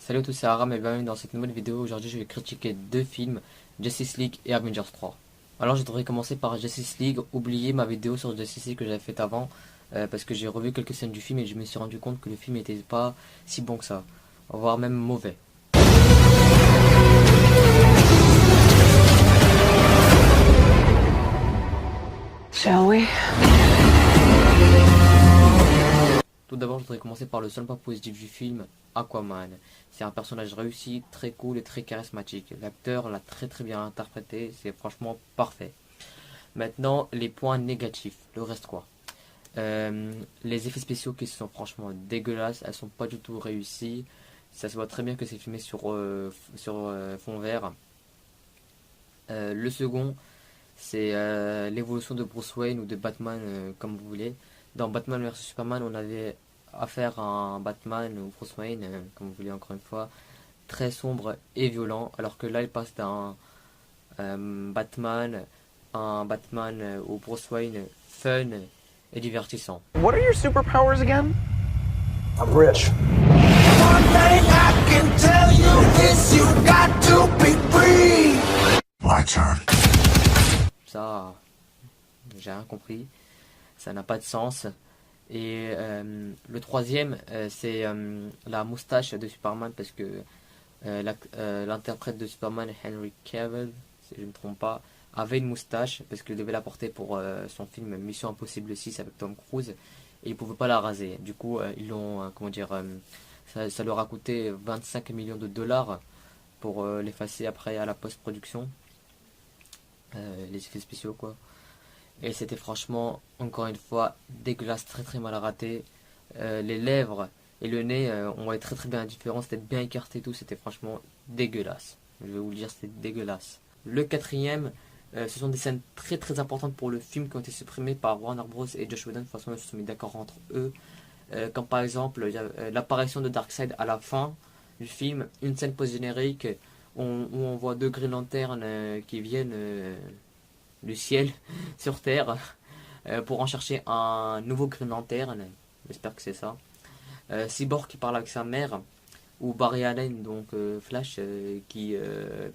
Salut à tous, c'est Aram et bienvenue dans cette nouvelle vidéo. Aujourd'hui, je vais critiquer deux films, Justice League et Avengers 3. Alors, je devrais commencer par Justice League, oublier ma vidéo sur Justice League que j'avais faite avant, parce que j'ai revu quelques scènes du film et je me suis rendu compte que le film n'était pas si bon que ça, voire même mauvais. Shall we? Tout d'abord, je voudrais commencer par le seul point positif du film, Aquaman. C'est un personnage réussi, très cool et très charismatique. L'acteur l'a très bien interprété, c'est franchement parfait. Maintenant, les points négatifs. Le reste quoi? Les effets spéciaux qui sont franchement dégueulasses, elles sont pas du tout réussies. Ça se voit très bien que c'est filmé sur fond vert. Le second, c'est l'évolution de Bruce Wayne ou de Batman, comme vous voulez. Dans Batman vs Superman, on avait affaire à un Batman ou Bruce Wayne, comme vous voulez encore une fois, très sombre et violent, alors que là, il passe d'un Batman à un Batman ou Bruce Wayne fun et divertissant. What are your superpowers again? I'm rich. One thing I can tell you is you got to be free. My turn. Ça, j'ai rien compris. Ça n'a pas de sens. Et le troisième, c'est la moustache de Superman, parce que l'interprète de Superman, Henry Cavill, si je ne me trompe pas, avait une moustache, parce qu'il devait la porter pour son film Mission Impossible 6 avec Tom Cruise, et il ne pouvait pas la raser. Du coup, ils l'ont, ça leur a coûté 25 millions de dollars pour l'effacer après à la post-production. Les effets spéciaux quoi. Et c'était franchement, encore une fois, dégueulasse, très mal raté. Les lèvres et le nez, on voyait très bien la différence, c'était bien écarté et tout, c'était franchement dégueulasse. Je vais vous le dire, c'était dégueulasse. Le quatrième, ce sont des scènes très importantes pour le film qui ont été supprimées par Warner Bros et Joss Whedon. De toute façon, ils se sont mis d'accord entre eux. Comme par exemple, l'apparition de Darkseid à la fin du film, une scène post-générique où on voit deux Green Lantern qui viennent du ciel sur Terre pour en chercher un nouveau Green Lantern, j'espère que c'est ça. Cyborg qui parle avec sa mère, ou Barry Allen, donc Flash, qui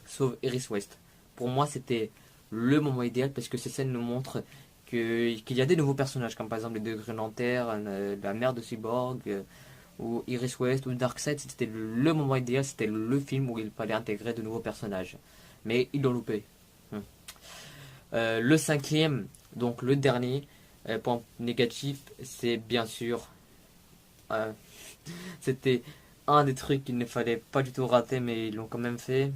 sauve Iris West. Pour moi, c'était le moment idéal parce que ces scènes nous montrent qu'il y a des nouveaux personnages, comme par exemple les deux Green Lantern, la mère de Cyborg, ou Iris West, ou Darkseid. C'était le moment idéal, c'était le film où il fallait intégrer de nouveaux personnages. Mais ils l'ont loupé. Le cinquième, donc le dernier point négatif, c'est bien sûr, c'était un des trucs qu'il ne fallait pas du tout rater, mais ils l'ont quand même fait.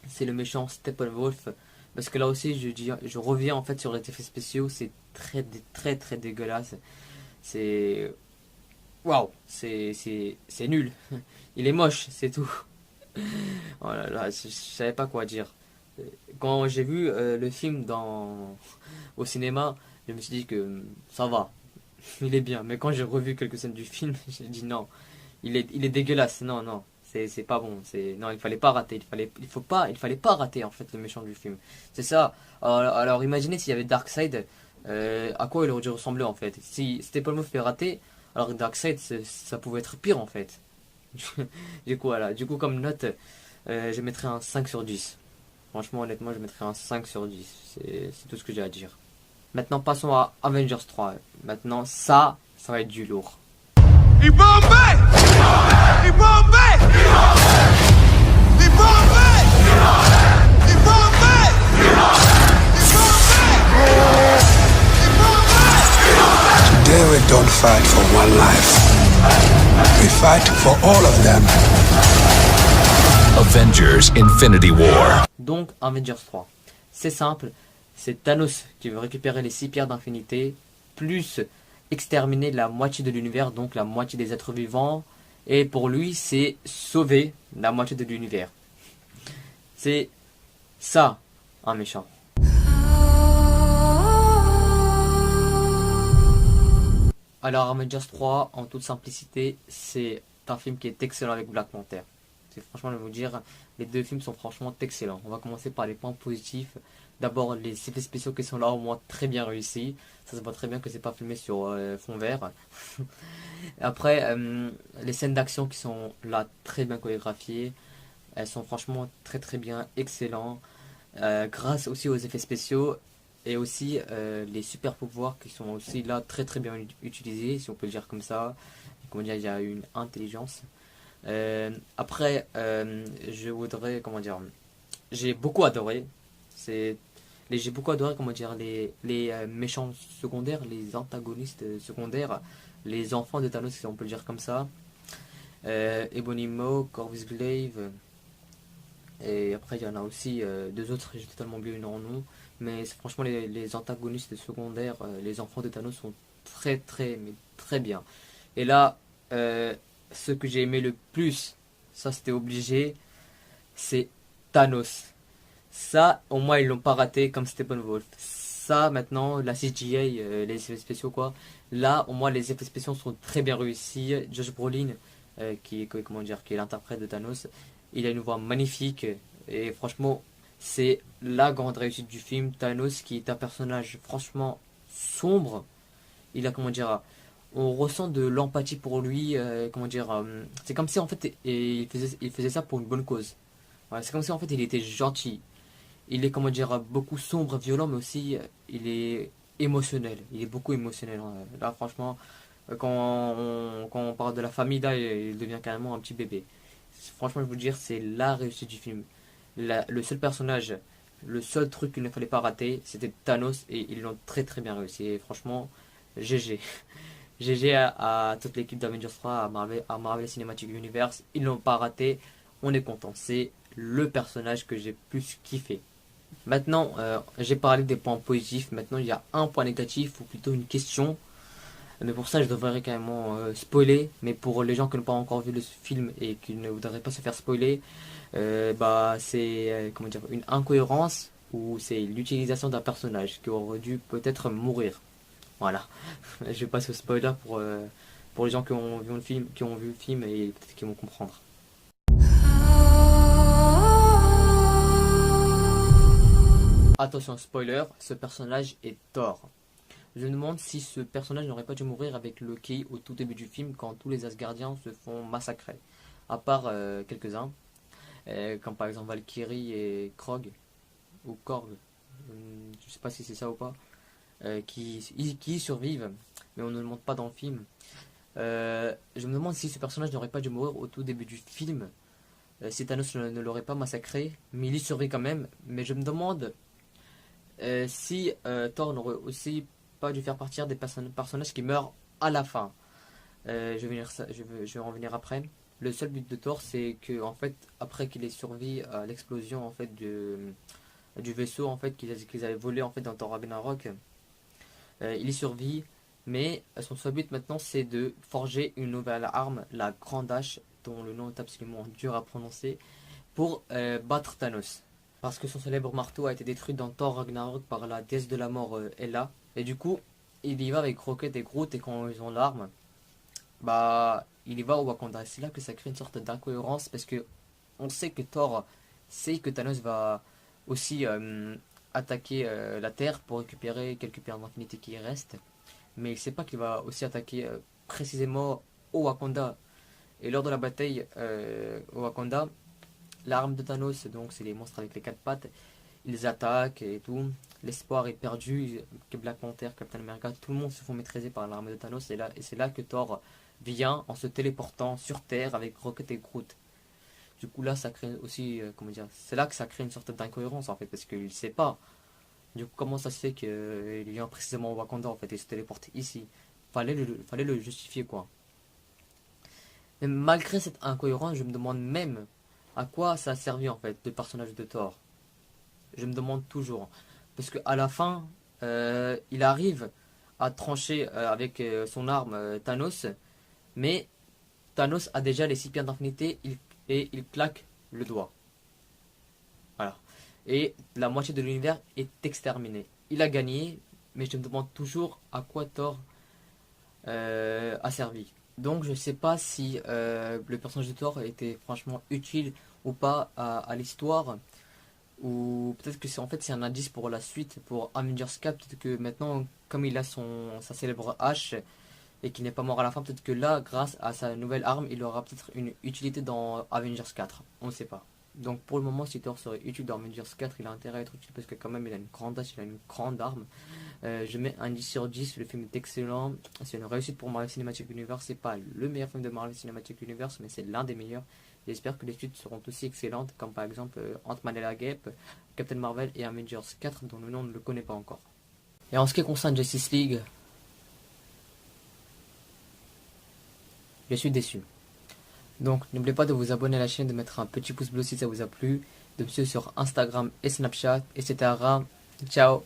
C'est le méchant Steppenwolf, parce que là aussi je reviens en fait sur les effets spéciaux, c'est très dégueulasse. C'est waouh, c'est nul. Il est moche, c'est tout. Oh là là, je savais pas quoi dire. Quand j'ai vu le film au cinéma, je me suis dit que ça va, il est bien. Mais quand j'ai revu quelques scènes du film, j'ai dit non, il est dégueulasse. Non, c'est pas bon. Non, il fallait pas rater. Il fallait pas rater en fait le méchant du film. C'est ça. Alors imaginez s'il y avait Darkseid, à quoi il aurait dû ressembler en fait. Si Steppenwolf fait rater, alors Darkseid ça pouvait être pire en fait. Du coup comme note, je mettrais un 5 sur 10. Franchement, honnêtement, je mettrais un 5 sur 10. C'est tout ce que j'ai à dire. Maintenant, passons à Avengers 3. Maintenant, ça va être du lourd. Today we don't fight for one life. We fight for all of them. Avengers Infinity War. Donc, Avengers 3. C'est simple. C'est Thanos qui veut récupérer les 6 pierres d'infinité, plus exterminer la moitié de l'univers, donc la moitié des êtres vivants. Et pour lui, c'est sauver la moitié de l'univers. C'est ça, un méchant. Alors, Avengers 3, en toute simplicité, c'est un film qui est excellent avec Black Panther. que franchement, je vais vous dire, les deux films sont franchement excellents. On va commencer par les points positifs. D'abord, les effets spéciaux qui sont là, au moins très bien réussis. Ça se voit très bien que c'est pas filmé sur fond vert. Après, les scènes d'action qui sont là très bien chorégraphiées. Elles sont franchement très très bien, excellents. Grâce aussi aux effets spéciaux et aussi les super pouvoirs qui sont aussi là très très bien utilisés, si on peut le dire comme ça. Comment dire, il y a une intelligence. Après, je voudrais, comment dire, j'ai beaucoup adoré. J'ai beaucoup adoré, comment dire, les méchants secondaires, les antagonistes secondaires, les enfants de Thanos, si on peut le dire comme ça. Ebony Maw, Corvus Glaive. Et après, il y en a aussi deux autres, j'ai totalement oublié leur nom. Mais franchement, les antagonistes secondaires, les enfants de Thanos sont très, très, mais très bien. Et là, ce que j'ai aimé le plus, ça c'était obligé, c'est Thanos. Ça, au moins, ils l'ont pas raté comme Steppenwolf. Ça, maintenant, la CGI, les effets spéciaux, quoi. Là, au moins, les effets spéciaux sont très bien réussis. Josh Brolin, comment dire, qui est l'interprète de Thanos, il a une voix magnifique. Et franchement, c'est la grande réussite du film. Thanos, qui est un personnage franchement sombre. Il a, comment dire, on ressent de l'empathie pour lui. Comment dire, c'est comme si, en fait, il faisait ça pour une bonne cause. Voilà, c'est comme si, en fait, il était gentil. Il est, comment dire, beaucoup sombre, violent, mais aussi il est émotionnel. Il est beaucoup émotionnel. Là, franchement, quand on parle de la famille, là, il devient carrément un petit bébé. Franchement, je veux dire, c'est la réussite du film. Le seul personnage, le seul truc qu'il ne fallait pas rater, c'était Thanos, et ils l'ont très très bien réussi. Et franchement, GG. GG à toute l'équipe d'Avengers 3, à Marvel Cinematic Universe. Ils l'ont pas raté. On est content. C'est le personnage que j'ai plus kiffé. Maintenant, j'ai parlé des points positifs. Maintenant, il y a un point négatif, ou plutôt une question. Mais pour ça, je devrais carrément spoiler. Mais pour les gens qui n'ont pas encore vu le film et qui ne voudraient pas se faire spoiler, c'est comment dire, une incohérence, ou c'est l'utilisation d'un personnage qui aurait dû peut-être mourir. Voilà. Je vais passer au spoiler pour les gens qui ont vu le film, et peut-être qu'ils vont comprendre. Attention, spoiler, ce personnage est Thor. Je me demande si ce personnage n'aurait pas dû mourir avec Loki au tout début du film, quand tous les Asgardiens se font massacrer. À part quelques-uns, comme par exemple Valkyrie et Krog, ou Korg, je sais pas si c'est ça ou pas, qui survivent, mais on ne le montre pas dans le film. Je me demande si ce personnage n'aurait pas dû mourir au tout début du film, si Thanos ne l'aurait pas massacré, mais il y survit quand même. Mais je me demande si Thor n'aurait aussi pas dû faire partir des personnages qui meurent à la fin. Je vais en venir après. Le seul but de Thor, c'est que, en fait, après qu'il ait survécu à l'explosion, en fait, du vaisseau, en fait, qu'ils avaient volé, en fait, dans Thor Ragnarok, il y survit. Mais son seul but maintenant, c'est de forger une nouvelle arme, la Grande Hache, dont le nom est absolument dur à prononcer, pour battre Thanos. Parce que son célèbre marteau a été détruit dans Thor Ragnarok par la déesse de la mort Hela. Et du coup, il y va avec Rocket et Groot, et quand ils ont l'arme, bah, il y va au Wakanda. C'est là que ça crée une sorte d'incohérence, parce que on sait que Thor sait que Thanos va aussi attaquer la Terre pour récupérer quelques pierres d'infinité qui restent. Mais il sait pas qu'il va aussi attaquer précisément au Wakanda. Et lors de la bataille au Wakanda, l'arme de Thanos, donc c'est les monstres avec les quatre pattes, ils attaquent et tout. L'espoir est perdu. Black Panther, Captain America, tout le monde se font maîtriser par l'arme de Thanos. Et c'est là que Thor vient en se téléportant sur Terre avec Rocket et Groot. Du coup là, ça crée aussi, comment dire, c'est là que ça crée une sorte d'incohérence en fait, parce qu'il sait pas. Du coup, comment ça se fait qu'il vient précisément au Wakanda en fait et se téléporte ici? Fallait le justifier quoi. Mais malgré cette incohérence, je me demande même à quoi ça a servi en fait le personnage de Thor. Je me demande toujours. Parce qu'à la fin, il arrive à trancher avec son arme Thanos, mais Thanos a déjà les 6 pierres d'infinité et il claque le doigt. Voilà. Et la moitié de l'univers est exterminée. Il a gagné, mais je me demande toujours à quoi Thor a servi. Donc je sais pas si le personnage de Thor était franchement utile ou pas à l'histoire. Ou peut-être que c'est en fait c'est un indice pour la suite, pour Avengers 4. Peut-être que maintenant, comme il a sa célèbre hache et qu'il n'est pas mort à la fin, peut-être que là, grâce à sa nouvelle arme, il aura peut-être une utilité dans Avengers 4. On ne sait pas. Donc pour le moment, si Thor serait utile dans Avengers 4, il a intérêt à être utile parce que quand même il a une grande hache, il a une grande arme. Je mets un 10 sur 10, le film est excellent. C'est une réussite pour Marvel Cinematic Universe. C'est pas le meilleur film de Marvel Cinematic Universe, mais c'est l'un des meilleurs. J'espère que les suites seront aussi excellentes, comme par exemple Ant-Man et la Guêpe, Captain Marvel et Avengers 4, dont le nom on ne le connaît pas encore. Et en ce qui concerne Justice League, je suis déçu. Donc n'oubliez pas de vous abonner à la chaîne, de mettre un petit pouce bleu si ça vous a plu, de me suivre sur Instagram et Snapchat, etc. Ciao.